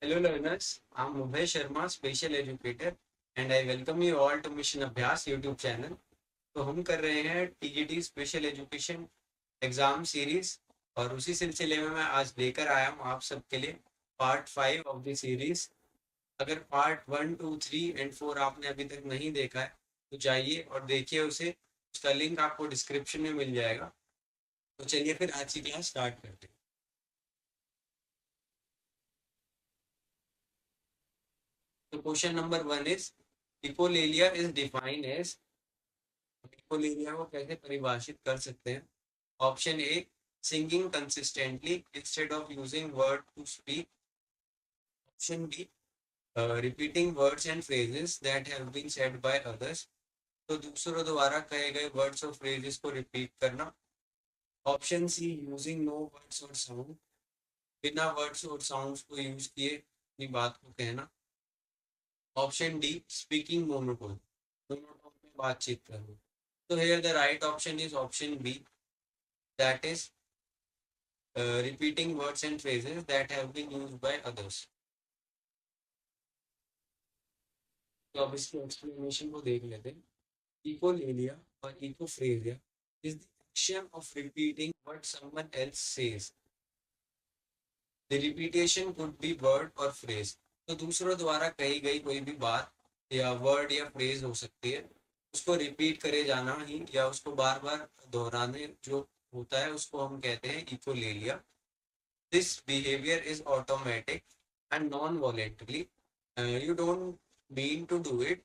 Hello learners, I'm Mubhay Sharma, Special Educator, and I welcome you all to Mission Abhyas YouTube channel. तो हम कर रहे हैं TGT special education exam series और उसी सिलसिले में मैं आज लेकर आया हूँ आप सबके लिए पार्ट 5 ऑफ द सीरीज। अगर पार्ट 1, 2, 3 एंड 4 आपने अभी तक नहीं देखा है तो जाइए और देखिए उसे। उसका लिंक आपको डिस्क्रिप्शन में मिल जाएगा। तो चलिए फिर आज की क्लास स्टार्ट करते हैं। तो question number 1 is echolalia is defined as. Echolalia को कैसे परिभाषित कर सकते हैं? Option A, singing consistently instead of using word to speak. Option B, repeating words and phrases that have been said by others. तो दूसरों द्वारा कहे गए वर्ड्स और फ्रेजेस को रिपीट करना। Option C, using no words और साउंड, बिना वर्ड्स और साउंड्स को यूज किए अपनी बात को कहना। Option D, speaking monotone, monotone में बातचीत करना। तो here the right option is option B, that is repeating words and phrases that have been used by others. तो अब इसकी एक्सप्लेनेशन को देख लेते हैं। इकोलेलिया और इकोफ्रेजिया is the action of repeating what someone else says. The repetition could be word or phrase. तो दूसरों द्वारा कही गई कोई भी बात या वर्ड या फ्रेज हो सकती है, उसको रिपीट करे जाना ही या उसको बार बार दोहराने जो होता है उसको हम कहते हैं echolalia. This behavior is automatic and non-voluntary. You don't mean to do it.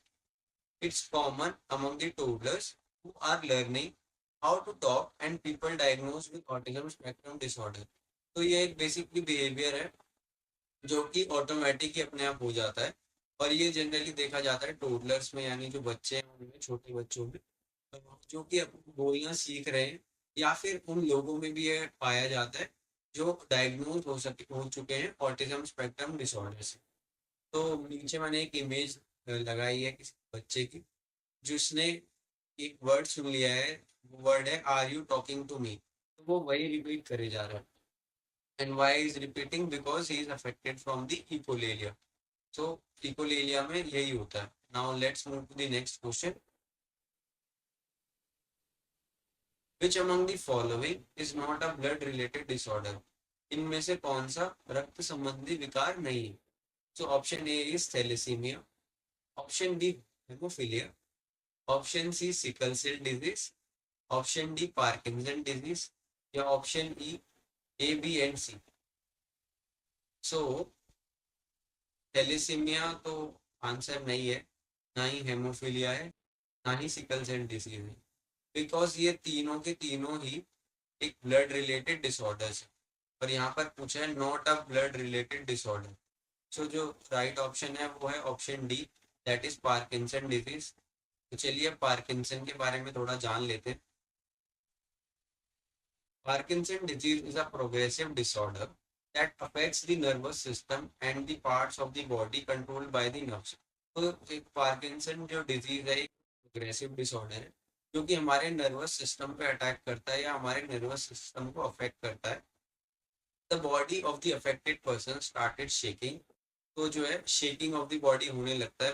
It's common among the toddlers who are learning how to talk and people diagnosed with autism spectrum disorder. तो ये एक basically behaviour है जो कि automatic ही अपने आप हो जाता है और ये जनरली देखा जाता है टोडलर्स में, यानी जो बच्चे हैं उनमें, छोटे बच्चों में, जो कि बोलना सीख रहे हैं, या फिर उन लोगों में भी ये पाया जाता है जो डायग्नोज हो चुके हैं ऑटिज्म स्पेक्ट्रम डिसऑर्डर से। तो नीचे मैंने एक इमेज लगाई है किसी बच्चे की जिसने एक वर्ड सुन लिया है। वो वर्ड है are you talking to me, तो वो वही रिपीट करे जा रहा है। And why is repeating? Because he is affected from the echolalia. So echolalia में यही होता है। Now let's move to the next question. Which among the following is not a blood related disorder? इनमें से कौन सा रक्त संबंधी विकार नहीं है? So option A is thalassemia, option B haemophilia, option C sickle cell disease, option D Parkinson disease, या option E A B and C. So thalassemia तो आंसर नहीं है, ना ही हेमोफीलिया है, ना ही सिकल सेल डिजीज है, बिकॉज ये तीनों के तीनों ही एक ब्लड रिलेटेड डिसऑर्डर्स है और यहाँ पर पूछा है not a blood related disorder. So जो राइट ऑप्शन है वो है option D, that is Parkinson disease. तो चलिए पार्किंसन के बारे में थोड़ा जान लेते हैं। Parkinson disease is a progressive disorder that affects the nervous system and the parts of the body controlled by the nerves. तो एक पार्किंसन जो डिजीज है एक प्रोग्रेसिव डिसऑर्डर है जो कि हमारे नर्वस सिस्टम पे अटैक करता है या हमारे नर्वस सिस्टम को अफेक्ट करता है। The body of the affected person started shaking. तो जो है शेकिंग ऑफ द बॉडी होने लगता है,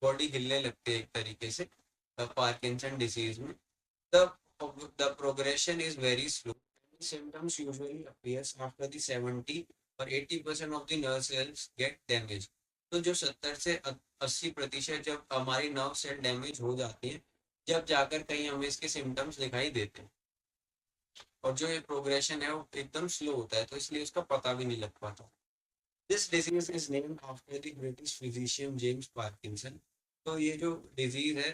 बॉडी हिलने लगती है एक तरीके से पार्किंसन डिजीज में। The the progression is very slow. Symptoms usually appears after the 70 or 80% of the nerve cells get damaged. तो जो 70 से 80% जब हमारी नर्व सेल डैमेज हो जाती है, जब जाकर कहीं हमें इसके सिम्टम्स दिखाई देते हैं। और जो ये प्रोग्रेशन है वो एकदम स्लो होता है, तो इसलिए उसका पता भी नहीं लग पाता। This disease is named after the British physician James Parkinson. तो ये जो डिजीज है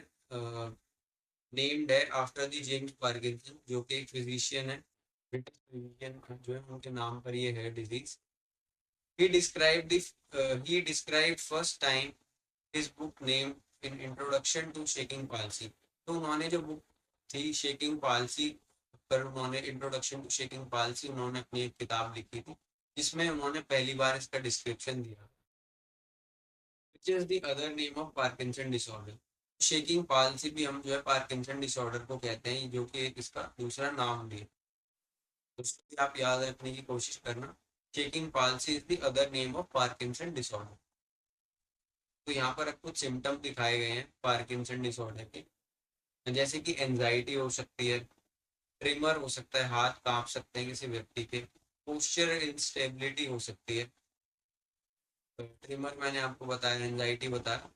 नेम्ड है आफ्टर द जेम्स पार्किंसन, जो कि एक फिजिशियन है, ब्रिटिश फिजिशियन जो है उनके नाम पर ये है disease. He described first time his book named in Introduction to Shaking Palsy। तो उन्होंने जो बुक थी शेकिंग पालसी पर, उन्होंने इंट्रोडक्शन टू शेकिंग पालसी उन्होंने अपनी एक किताब लिखी थी जिसमें उन्होंने पहली बार इसका डिस्क्रिप्शन दिया। Which is the other name of Parkinson disorder? Shaking palsy भी हम जो है पार्किंसन डिसऑर्डर को कहते हैं, जो कि इसका दूसरा नाम भी है। उसको भी आप याद रखने की कोशिश करना। Shaking palsy is the other name of Parkinson disorder. तो यहाँ पर कुछ सिम्टम दिखाए गए हैं पार्किंसन डिसऑर्डर के, जैसे कि एंजाइटी हो सकती है, ट्रिमर हो सकता है, हाथ कांप सकते हैं किसी व्यक्ति के, पोस्चर इंस्टेबिलिटी हो सकती है। ट्रिमर मैंने आपको बताया, एंजाइटी बताया,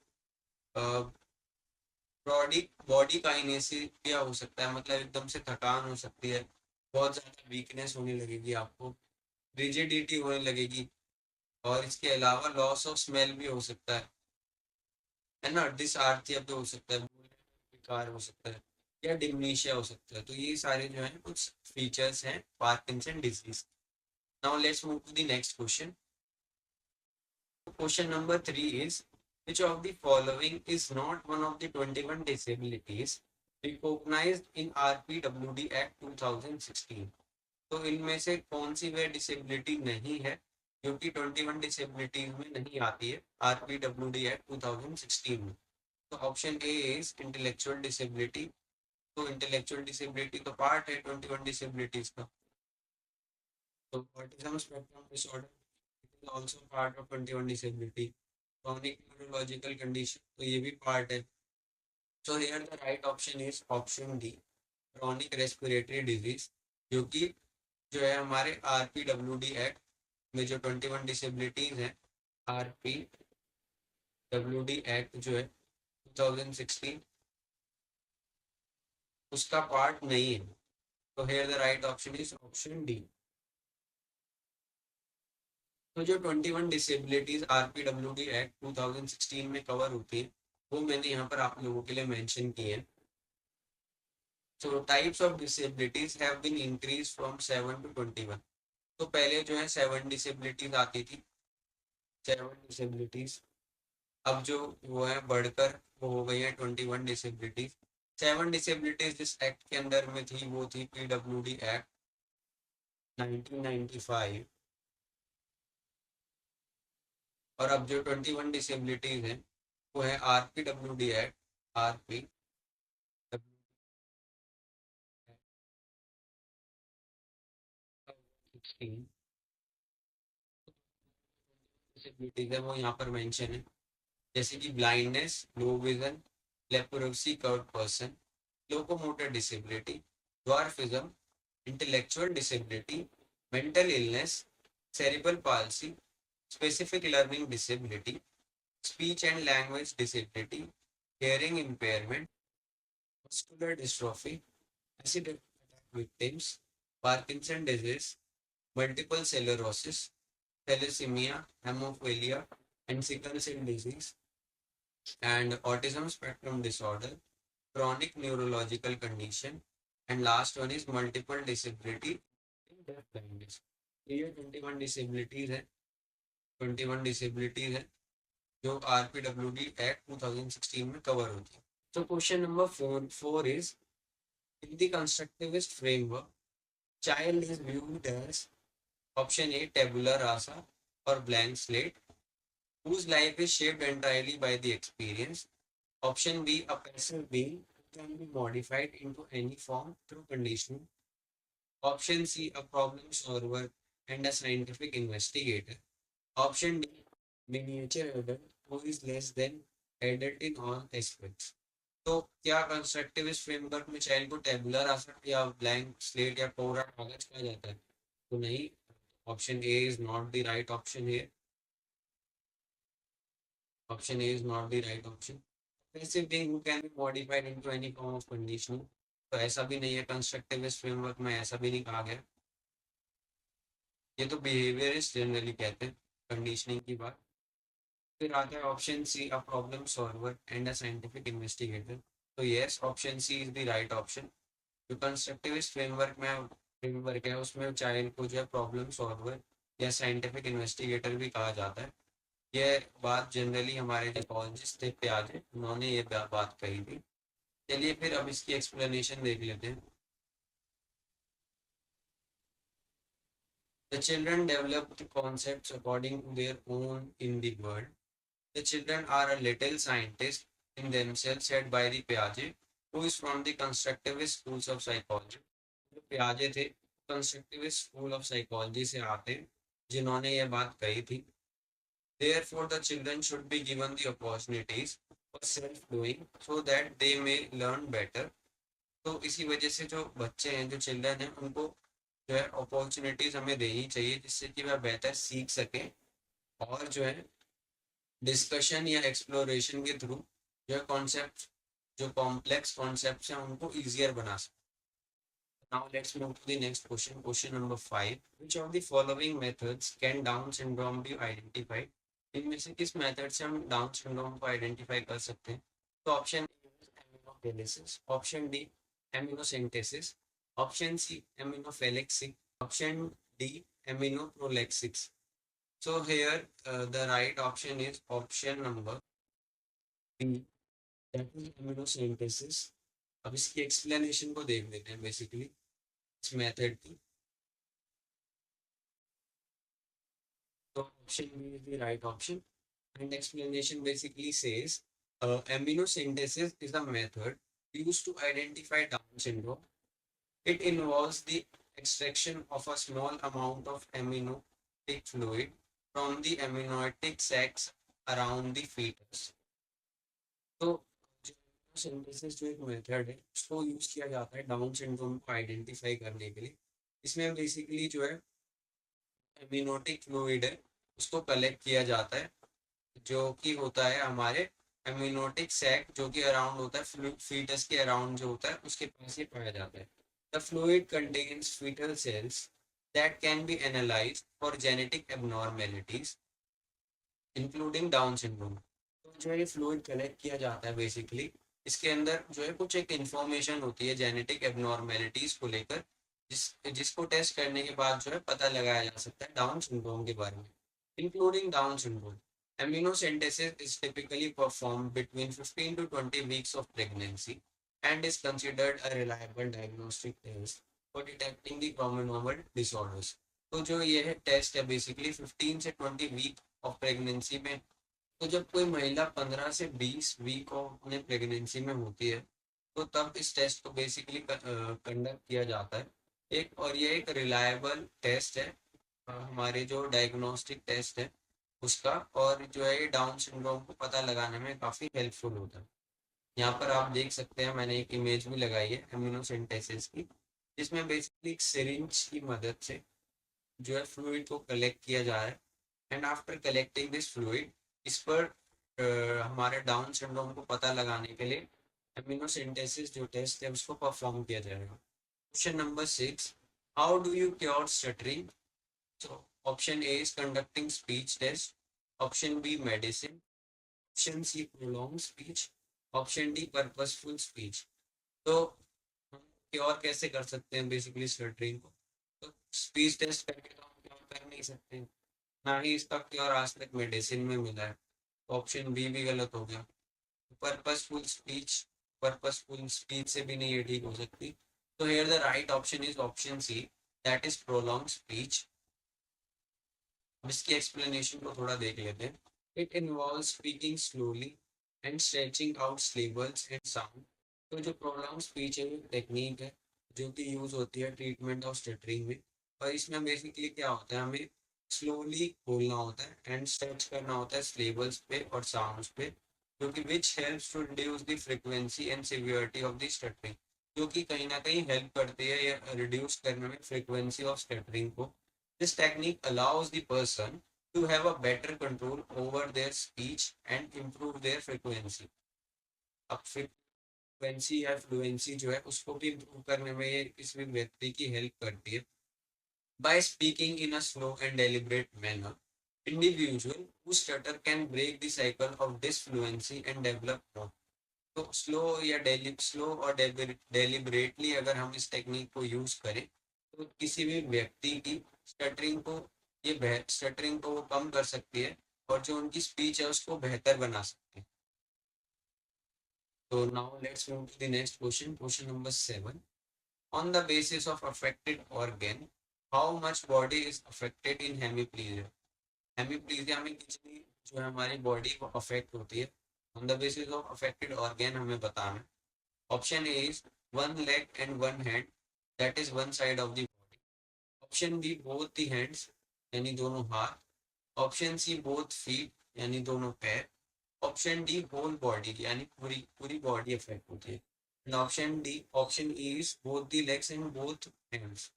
बॉडी बॉडी काइनेसिया हो सकता है, मतलब एकदम से थकान हो सकती है, बहुत ज़्यादा वीकनेस होने लगेगी आपको, रिजिडिटी होने लगेगी, और इसके अलावा लॉस ऑफ स्मेल भी हो सकता है ना, डिसआर्थ्य भी हो सकता है, विकार हो सकता है, या डिमनीशिया हो सकता है। तो ये सारे जो हैं कुछ फीचर्स हैं Parkinson disease. Now let's move to the next question. Question number 3 is, which of the following is not one of the 21 disabilities recognized in RPWD Act 2016? तो इनमें से कौन सी वह डिसेबिलिटी नहीं है जो कि 21 डिसेबिलिटीज में नहीं आती है RPWD Act 2016 में? तो option A is intellectual disability. तो इंटेलेक्चुअल डिसेबिलिटी तो पार्ट है 21 डिसेबिलिटीज का। तो autism spectrum disorder is also part of 21 disability. Chronic neurological condition, तो ये भी पार्ट है। So here the right option is option D, chronic respiratory disease, जो कि जो है हमारे RPWD एक्ट में जो 21 डिसेबिलिटीज हैं, RPWD एक्ट जो है 2016 उसका पार्ट नहीं है। तो here the right option is option D। तो जो 21 डिसेबिलिटीज RPWD एक्ट 2016 में कवर होती है वो मैंने यहाँ पर आप लोगों के लिए मेंशन किए हैं। So types of disabilities have been increased from 7 to 21। तो पहले जो है 7 डिसेबिलिटीज आती थी, 7 डिसेबिलिटीज, अब जो वो है बढ़कर वो हो गई है 21 डिसेबिलिटीज। 7 डिसेबिलिटीज जिस एक्ट के अंदर में थी वो थी PWD एक्ट 1995, और अब जो 21 डिसेबिलिटीज हैं वो है RPWD एक्ट RP डिसेबिलिटीज है वो यहाँ पर मेंशन है, जैसे कि blindness, low vision, leprosy cured person, locomotor disability, dwarfism, intellectual disability, mental illness, cerebral palsy, specific learning disability, speech and language disability, hearing impairment, muscular dystrophy, acid attack victims, Parkinson disease, multiple sclerosis, thalassemia, hemophilia and sickle cell disease, and autism spectrum disorder, chronic neurological condition, and last one is multiple disability in deaf blindness। ये 21 disabilities है, 21 disabilities है जो RPWD act 2016 में cover होती है। तो question number 4 is, in the constructivist framework child is viewed as option A tabula rasa और blank slate whose life is shaped entirely by the experience. Option B, a passive being who can be modified into any form through conditioning. Option C, a problem solver and a scientific investigator. Option D, miniature adult who is less than adult in all aspects. तो क्या constructivist framework में child को tabular रासा या blank slate या कोरा कागज कहा जाता है? तो नहीं, option A is not the right option here. Option A is not the right option. Passive being who can be modified into any form of conditioning, तो ऐसा भी नहीं है, कंस्ट्रक्टिविस्ट फ्रेमवर्क में ऐसा भी नहीं कहा गया। ये तो बिहेवियरिस्ट जनरली कहते हैं कंडीशनिंग की बात। फिर आता है option C, a problem solver and a scientific investigator. तो yes, option C is the right option. जो कंस्ट्रक्टिविस्ट फ्रेमवर्क है उसमें चाइल्ड को जो है प्रॉब्लम सॉल्वर या साइंटिफिक इन्वेस्टिगेटर भी कहा जाता है। यह बात जनरली हमारे साइकोलॉजिस्ट थे प्याजे, उन्होंने ये बात कही थी। चलिए फिर अब इसकी एक्सप्लेनेशन देख लेते हैं। The children develop the concepts according to their own in the world. The children are a little scientist in themselves, said by the Piaget, who is from the constructivist schools of psychology. जो पियाजे थे constructivist school of psychology से आते हैं, जिन्होंने ये बात कही थी। Therefore, the children should be given the opportunities for self-doing so that they may learn better. तो इसी वजह से जो बच्चे हैं, जो चिल्ड्रन हैं, उनको जो है अपॉर्चुनिटीज हमें देनी चाहिए जिससे कि वह बेहतर सीख सकें और जो है डिस्कशन या एक्सप्लोरेशन के थ्रू जो है कॉन्सेप्ट, जो कॉम्प्लेक्स कॉन्सेप्ट हैं उनको इजियर बना सकें। Now let's move to the next question. Question number 5. Which of the following methods can Down syndrome be identified? इनमें से किस मेथड से हम डाउन सिंड्रोम को आइडेंटिफाई कर सकते हैं? तो option amniogenesis, option D amniocentesis, option C aminophylactic, option D aminoprolexics. So here the right option is option number B, that is aminosentesis. अब इसकी एक्सप्लेनेशन को देख लेते हैं बेसिकली इस मेथड की. So option B is the right option, and explanation basically says aminosentesis is a method used to identify Down syndrome. It involves the extraction of a small amount of amniotic fluid from the amniotic sacs around the fetus. तो synthesis जो एक method है उसको use किया जाता है down syndrome को identify करने के लिए. इसमें बेसिकली जो है एमिनोटिक फ्लूइड है उसको कलेक्ट किया जाता है जो कि होता है हमारे एमिनोटिक सैक जो कि अराउंड होता है फीटस के अराउंड जो होता है उसके पास ये पाया जाता है. The fluid contains foetal cells that can be analysed for genetic abnormalities including Down syndrome. तो जो है ये फ्लूइड कलेक्ट किया जाता है बेसिकली, इसके अंदर जो है कुछ एक इंफॉर्मेशन होती है जेनेटिक एबनॉर्मेलिटीज को लेकर जिसको टेस्ट करने के बाद जो है पता लगाया जा सकता है डाउन सिंड्रोम के बारे में, including Down syndrome. Amniocentesis is typically performed between 15 to 20 weeks of pregnancy and is considered a reliable diagnostic test for detecting the chromosomal disorders. तो जो ये है टेस्ट है बेसिकली 15 से 20 वीक ऑफ प्रेगनेंसी में. तो जब कोई महिला 15 से 20 वीक ऑफ अपने प्रेगनेंसी में होती है तो तब इस टेस्ट को बेसिकली कंडक्ट किया जाता है एक, और ये एक रिलायबल टेस्ट है हमारे जो डायग्नोस्टिक टेस्ट है उसका, और जो है ये डाउन सिंड्रोम को पता लगाने में काफ़ी हेल्पफुल होता है. यहाँ पर आप देख सकते हैं मैंने एक इमेज भी लगाई है एमिनोसेंटेसिस की जिसमें बेसिकली एक सिरिंज की मदद से जो है फ्लूइड को कलेक्ट किया जा रहा है. And after collecting this fluid इस पर हमारे डाउन सिंड्रोम को पता लगाने के लिए एमिनोसेंटेसिस जो टेस्ट है उसको परफॉर्म किया जाएगा. Question number 6. How do you cure stuttering? So option A is conducting speech test, option B medicine, option C prolonged speech, option D purposeful speech. तो हम क्योर कैसे कर सकते हैं बेसिकली स्टटरिंग को? तो स्पीच टेस्ट करके तो हम क्योर कर नहीं सकते, ना ही इसका क्योर आज तक मेडिसिन में मिला है. तो ऑप्शन बी भी गलत हो गया. पर्पसफुल स्पीच से भी नहीं ये ठीक हो सकती. तो here the right option is option C, that is prolong speech. अब इसकी एक्सप्लेनेशन को थोड़ा देख लेते हैं. It involve speaking slowly and stretching out syllables and sound. तो जो प्रोलॉन्ग स्पीच है वो टेक्निक है जो कि यूज होती है ट्रीटमेंट ऑफ स्टटरिंग में. और इसमें बेसिकली क्या होता है, हमें स्लोली बोलना होता है एंड स्ट्रेच करना होता है सिलेबल्स पे और साउंड्स पे, जो कि which helps to reduce the frequency and severity of the stuttering, जो कि कहीं ना कहीं हेल्प करती है या रिड्यूस करने में फ्रीक्वेंसी ऑफ स्टटरिंग को. This technique allows the person to have a better control over their speech and improve their frequency. अब फ्रीक्वेंसी या फ्लुएंसी जो है उसको भी इम्प्रूव करने में ये किसी व्यक्ति की हेल्प करती है. By speaking in a slow and deliberate manner, individual who stutter can break the cycle of disfluency and develop more. तो स्लो और डेलिबरेटली अगर हम इस टेक्निक को यूज करें तो किसी भी व्यक्ति की स्टटरिंग को स्टटरिंग को वो कम कर सकती है और जो उनकी स्पीच है उसको बेहतर बना सकती है. तो now let's move to the next question. Question number 7. On the basis of affected organ how much body is affected in hemiplegia? Hemiplegia में कितनी जो है हमारी बॉडी को अफेक्ट होती है. On the basis of affected organ हमें बताना. Option A is one leg and one hand, that is one side of the body. Option B both the hands, यानी दोनों हाथ, ऑप्शन सी बोथ फीट यानी दोनों पैर, ऑप्शन डी होल बॉडी यानी पूरी पूरी बॉडी अफेक्ट होती है, and option E is both the legs and both hands.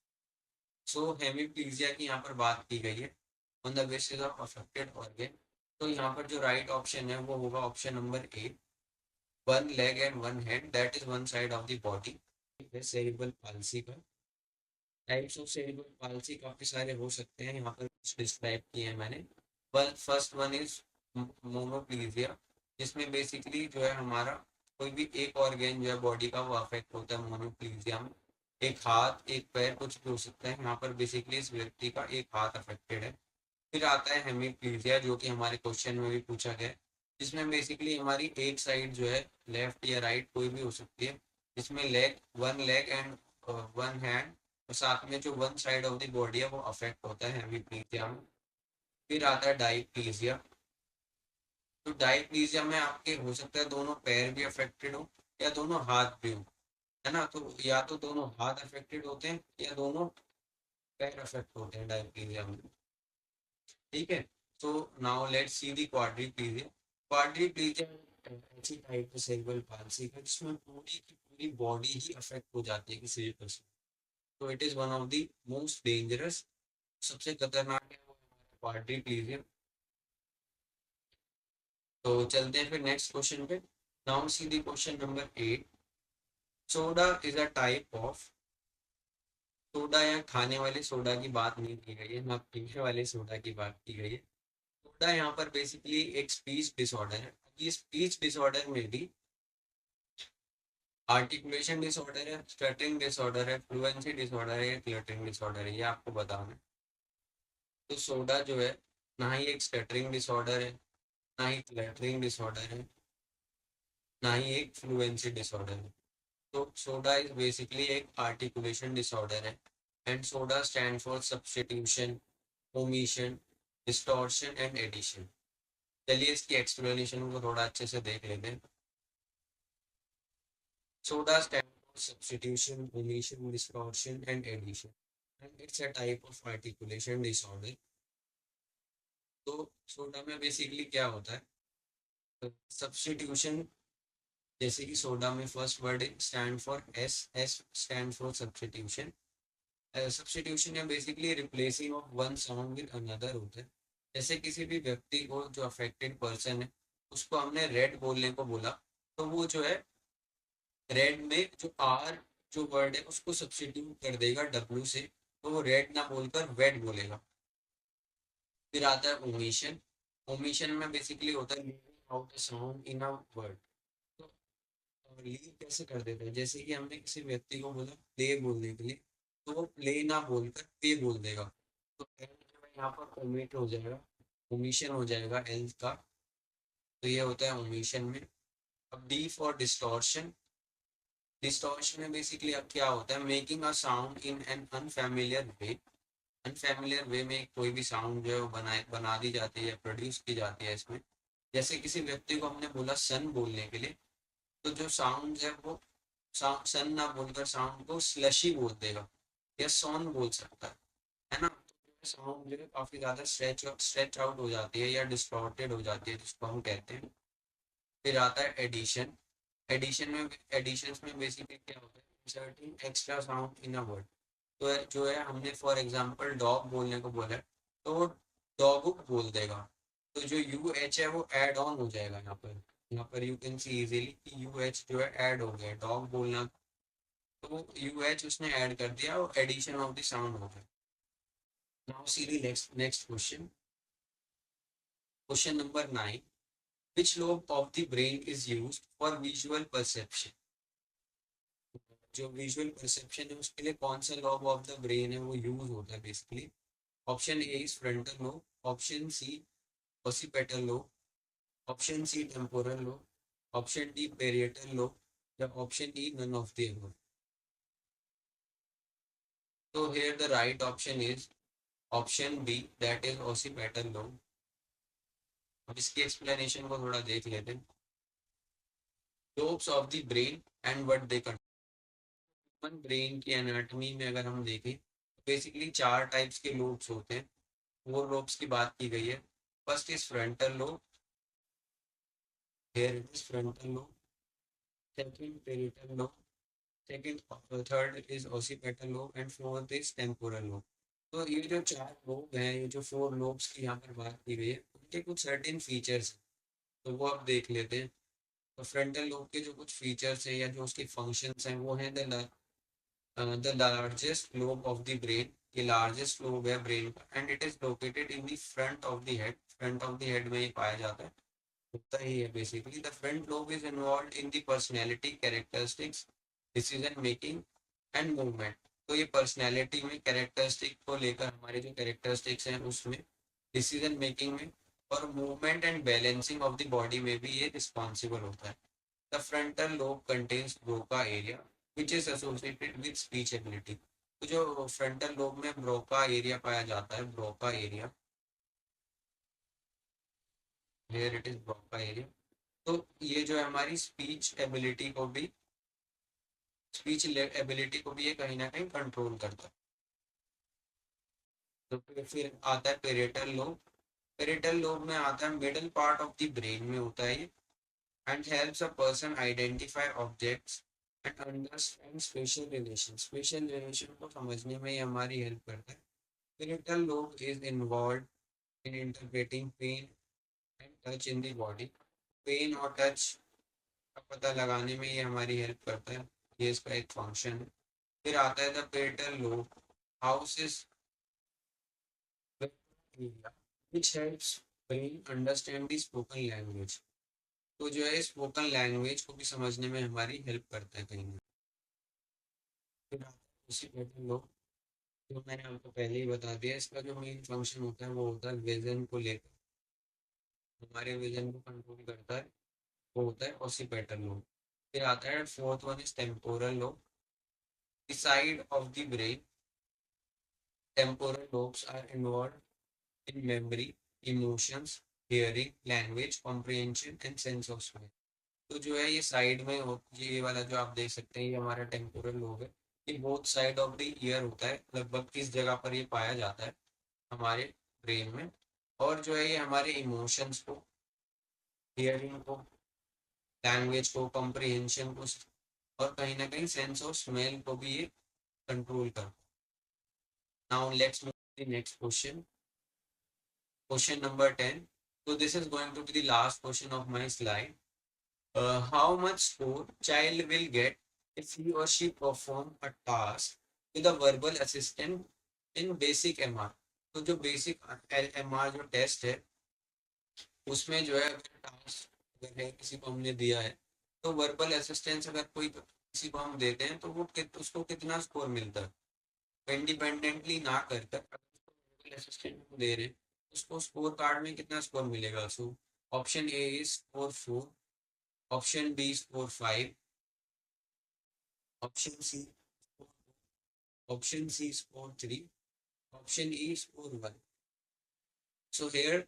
So hemiplegia की यहाँ पर बात की गई है on the basis of affected organ. तो यहाँ पर जो राइट ऑप्शन है वो होगा option number A, one leg and one hand, that is one side of the body. Cerebral palsy का टाइप्स ऑफ सेरिब्रल पाल्सी काफी सारे हो सकते हैं, यहाँ पर कुछ डिस्क्राइब किए हैं मैंने। फर्स्ट वन इज मोनोप्लीजिया, जिसमें बेसिकली जो है हमारा कोई भी एक ऑर्गन जो है बॉडी का वो अफेक्ट होता है मोनोप्लीजिया में। एक हाथ एक पैर कुछ भी हो सकता है, यहाँ पर बेसिकली इस व्यक्ति का एक हाथ अफेक्टेड है। फिर आता है हेमीप्लीजिया, जो कि हमारे क्वेश्चन में भी पूछा गया है, जिसमें बेसिकली हमारी एक साइड जो है लेफ्ट या राइट कोई भी हो सकती है, जिसमें one leg and one hand, और साथ में जो one side of the body है वो अफेक्ट होता है हेमीप्लीजिया में। फिर आता है डाइप्लीजिया। तो डाइप्लीजिया में आपके हो सकता है दोनों पैर भी अफेक्टेड हो या दोनों हाथ भी हो, है ना। तो या तो दोनों हाथ अफेक्टेड होते हैं या दोनों पैर अफेक्ट होते हैं डाइप्लीजिया में। ठीक है, तो नाउ लेट्स सी दी क्वाड्रीप्लीजिया। क्वाड्रीप्लीजिया ऐसी टाइप है सेरिब्रल पाल्सी का जिसमें पूरी की पूरी बॉडी ही अफेक्ट हो जाती है किसी भी पर्सन। तो it is one of the most dangerous, सबसे खतरनाक है वो हमारा क्वाड्रीप्लीजिया। तो चलते हैं फिर नेक्स्ट क्वेश्चन पे। Now see the question number 8। Soda is a type of, soda या खाने वाले सोडा की बात नहीं की गई है ना, पीने वाले सोडा की बात की गई है। सोडा यहाँ पर बेसिकली एक स्पीच डिसऑर्डर है। ये स्पीच डिसऑर्डर में भी आर्टिकुलेशन डिसऑर्डर है, स्टटरिंग डिसऑर्डर है, फ्लुएंसी डिसऑर्डर है, क्लटरिंग डिसऑर्डर है, ये आपको बताना है। तो सोडा जो है ना ही एक स्टटरिंग डिसऑर्डर है, ना ही क्लटरिंग डिसऑर्डर है, ना ही एक फ्लुएंसी डिसऑर्डर है। तो सोडा इज बेसिकली एक आर्टिकुलेशन डिसऑर्डर है, and SODA stand for substitution, omission, distortion and addition. चलिए इसकी एक्सप्लेनेशन को थोड़ा अच्छे से देख लेते हैं। SODA stand for substitution, omission, distortion and addition, and it's a type of articulation disorder. तो सोडा में बेसिकली क्या होता है, सब्स्टिट्यूशन, जैसे कि सोडा में first word stand for S, S stand for substitution. Substitution या basically replacing of one sound with another होता है। जैसे किसी भी व्यक्ति को, जो अफेक्टेड पर्सन है, उसको हमने रेड बोलने को बोला, तो वो जो है रेड में जो आर जो वर्ड है उसको सब्स्टिट्यूट कर देगा डब्ल्यू से, तो वो रेड ना बोलकर वेड बोलेगा। फिर आता है ओमिशन। ओमिशन में बेसिकली होता है leaving out a sound in a word. तो लीव कैसे कर देते हैं, जैसे कि हमने किसी व्यक्ति को बोला प्ले बोलने के लिए, तो वो प्ले ना बोलकर पे बोल देगा। तो एल जो है यहाँ पर ओमिट हो जाएगा, ओमिशन हो जाएगा एल का। तो ये होता है ओमिशन में। अब डी फॉर डिस्टॉर्शन। डिस्टॉर्शन में बेसिकली अब क्या होता है, making a sound in an unfamiliar way. Unfamiliar way में कोई भी साउंड जो है वो बना दी जाती है या प्रोड्यूस की जाती है इसमें। जैसे किसी व्यक्ति को हमने बोला सन बोलने के लिए, तो जो साउंड है वो सन ना बोलकर साउंड को स्लशी बोल देगा या सॉन बोल सकता है ना। तो साउंड जो है काफी ज्यादा स्ट्रेच आउट हो जाती है या डिस्टॉर्टेड हो जाती है, जिसको हम कहते हैं। फिर आता है एडिशन। एडिशन में बेसिकली क्या होता है, inserting extra sound in a word. तो जो है हमने फॉर एग्जांपल डॉग बोलने को बोला है, तो वो डॉग बोल देगा। तो जो यू एच है वो ऐड ऑन हो जाएगा यहाँ पर। यहाँ पर यू कैन सी इजीली कि यू एच जो है ऐड हो गया, डॉग बोलना, तो यू एच उसने ऐड कर दिया और एडिशन ऑफ द साउंड हो गया। Now see the next question. Question number 9। Which lobe of the brain is used for visual perception. जो विजुअल परसेप्शन है उसके लिए कौन सा लॉब ऑफ द ब्रेन है वो यूज होता है basically. Option A is frontal lobe, option C occipital lobe, option C temporal lobe, option D parietal lobe, या option E none of the above. तो here the right option is option B, that is occipital lobe. अब इसकी explanation को थोड़ा देख लेते हैं। Lobes of the brain and what they control. Human brain की एनाटॉमी में अगर हम देखें तो बेसिकली चार टाइप्स के लोब्स होते हैं। फोर लोब्स की बात की गई है। First is frontal lobe, here it is frontal lobe. Second parietal lobe, second third is occipital lobe and fourth is temporal lobe. तो ये जो चार लोब हैं, ये जो फोर लोब्स की यहाँ पर बात की गई है, उनके कुछ सर्टेन फीचर्स हैं, तो वो आप देख लेते हैं। तो फ्रंटल लोब के जो कुछ फीचर्स हैं या जो उसके फंक्शंस हैं वो हैं the largest lobe of the brain, ये लार्जेस्ट लोब है ब्रेन का, and it is located in the front of the head, front of the head में ये पाया जाता है, होता ही है basically. The front lobe is involve in the personality characteristics, decision making and movement. तो ये पर्सनैलिटी में कैरेक्टरिस्टिक को लेकर, हमारे जो कैरेक्टरिस्टिक्स हैं उसमें, डिसीजन मेकिंग में और movement and balancing of the body में भी ये रिस्पॉन्सिबल होता है। The frontal lobe contains Broca area which is associated with speech ability. तो जो फ्रंटल लोब में ब्रोका एरिया पाया जाता है, Broca area, here it is Broca area, तो ये जो है हमारी स्पीच एबिलिटी को भी, स्पीच एबिलिटी को भी ये कहीं ना कहीं कंट्रोल करता है। तो फिर आता है पेरिटल लोब। पेरिटल लोब में आता है middle part of the brain में होता है ये, and helps a person identify objects and understand spatial relation, spatial relation को समझने में ये हमारी हेल्प करता है। Parietal lobe is involve in interpreting pain and touch in the body, pain और टच का पता लगाने में ये हमारी हेल्प करता है, ये इसका एक फंक्शन है। फिर आता है the parietal lobe houses which helps brain understand the spoken language। तो जो है स्पोकन लैंग्वेज को भी समझने में हमारी हेल्प करता है कहीं ना। फिर आता है उसी पैटर्न लोग, जो मैंने आपको पहले ही बता दिया, इसका जो मेन फंक्शन होता है वो होता है विजन को लेकर, हमारे विजन को कंट्रोल करता है, वो होता है ओसिपिटल लोब। फिर आता है fourth one is temporal lobe, the side of the brain, temporal lobes are involve in memory, emotions, hearing, language comprehension and sense of smell. तो जो है ये साइड में ये वाला जो आप देख सकते हैं, ये हमारा टेम्पोरल लोब है, ये both side of the year होता है, लगभग इस जगह पर ये पाया जाता है हमारे ब्रेन में। और जो है ये हमारे इमोशंस को, हियरिंग को, लैंग्वेज को, कॉम्प्रिहेंशन को और कहीं ना कहीं सेंस ऑफ स्मेल को भी ये कंट्रोल करता है। Now let's move to the next question, question number 10। So this is going to be the last question of my slide. How much score child will get if he or she perform a task with a verbal assistant in basic MR। तो जो basic MR जो test है उसमें जो है अगर task अगर है किसी को हमने दिया है, तो वर्बल असिस्टेंस अगर कोई किसी को हम देते हैं तो वो उसको कितना स्कोर मिलता है, इंडिपेंडेंटली ना कर कर वर्बल असिस्टेंट को दे रहे हैं, उसको स्कोर कार्ड में कितना स्कोर मिलेगा। So option A is score 4, option B score 5, option C, option C score 3, option E score 1। So here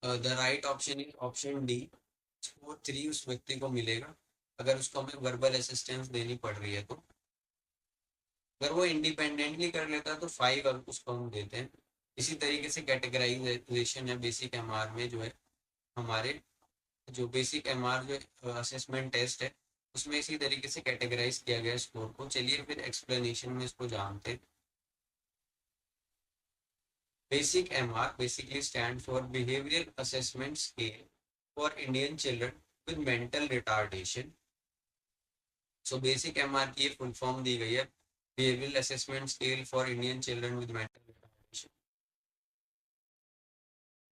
the right option is option D, score 3 उस व्यक्ति को मिलेगा अगर उसको हमें वर्बल असिस्टेंस देनी पड़ रही है। तो अगर वो इंडिपेंडेंटली कर लेता है तो 5 अगर उसको हम देते हैं। इसी तरीके से कैटेगराइजेशन है बेसिक एमआर में, जो है हमारे जो बेसिक एमआर जो असेसमेंट टेस्ट है उसमें इसी तरीके से कैटेगराइज किया गया स्कोर को। चलिए फिर एक्सप्लेनेशन में इसको जानते हैं। Basic MR basically stand for Behavioral Assessment Scale for Indian children with mental retardation. So basic MR की full form दी गई है Behavioral Assessment Scale for Indian children with mental retardation.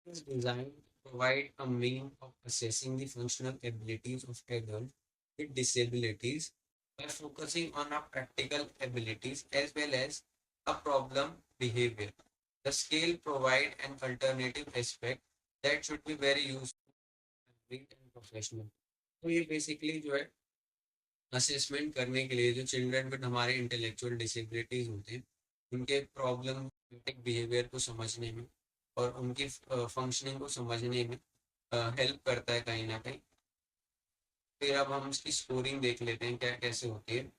It is designed to provide a means of assessing the functional abilities of adults with disabilities by focusing on our practical abilities as well as a problem behavior. The scale provide an alternative aspect that should be very useful and professional। तो ये basically जो है assessment करने के लिए जो children with हमारे intellectual disabilities होते हैं उनके प्रॉब्लमेटिक बिहेवियर को समझने में और उनकी फंक्शनिंग को समझने में हेल्प करता है कहीं ना कहीं। फिर अब हम इसकी स्कोरिंग देख लेते हैं क्या कैसे होती है।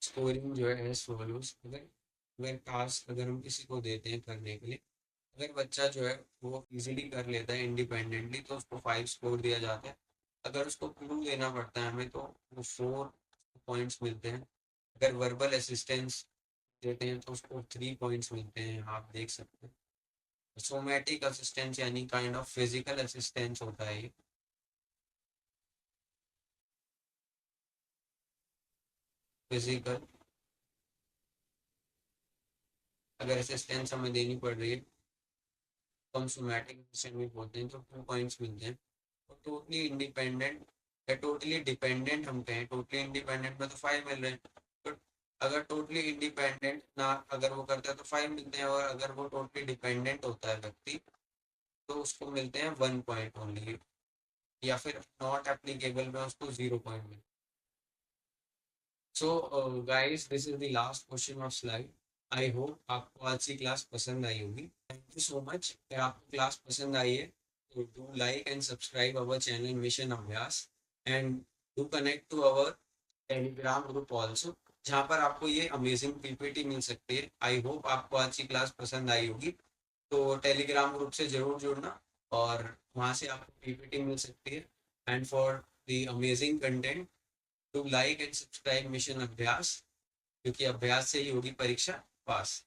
स्कोरिंग जो है एज फॉलोज, अगर टास्क अगर हम किसी को देते हैं करने के लिए, अगर बच्चा जो है वो इजीली कर लेता है इंडिपेंडेंटली तो उसको 5 स्कोर दिया जाता है। अगर उसको क्लू देना पड़ता है हमें तो वो 4 पॉइंट्स मिलते हैं। अगर वर्बल असिस्टेंस देते हैं तो उसको 3 पॉइंट्स मिलते हैं, आप देख सकते हैं। सोमैटिक असिस्टेंस यानी काइंड ऑफ फिजिकल असिस्टेंस होता है ये। फिजिकल अगर असिस्टेंस हमें देनी पड़ रही है तो हम सोमैटिक असिस्टेंट भी बोलते हैं, तो 2 पॉइंट्स मिलते हैं। और टोटली इंडिपेंडेंट या टोटली डिपेंडेंट हम कहें, टोटली इंडिपेंडेंट में तो 5 मिल रहे हैं। तो अगर टोटली इंडिपेंडेंट ना अगर वो करता है तो 5 मिलते हैं, और अगर वो टोटली डिपेंडेंट होता है व्यक्ति तो उसको मिलते हैं 1 पॉइंट ओनली, या फिर नॉट एप्लीकेबल में उसको 0 पॉइंट मिलते हैं। So guys, this is the last question of slide. I hope आपको आज की क्लास पसंद आई होगी। Thank you so much. अगर आपको क्लास पसंद आई है तो do like and subscribe our channel mission Abhyas, and do connect to our Telegram group also, जहाँ पर आपको ये अमेजिंग पीपीटी मिल सकती है। आई होप आपको आज की क्लास पसंद आई होगी। तो टेलीग्राम ग्रुप से जरूर जुड़ना, और वहाँ से आपको पीपीटी मिल सकती है। And for the amazing content, to like and subscribe mission Abhyas, क्योंकि अभ्यास से ही होगी परीक्षा पास।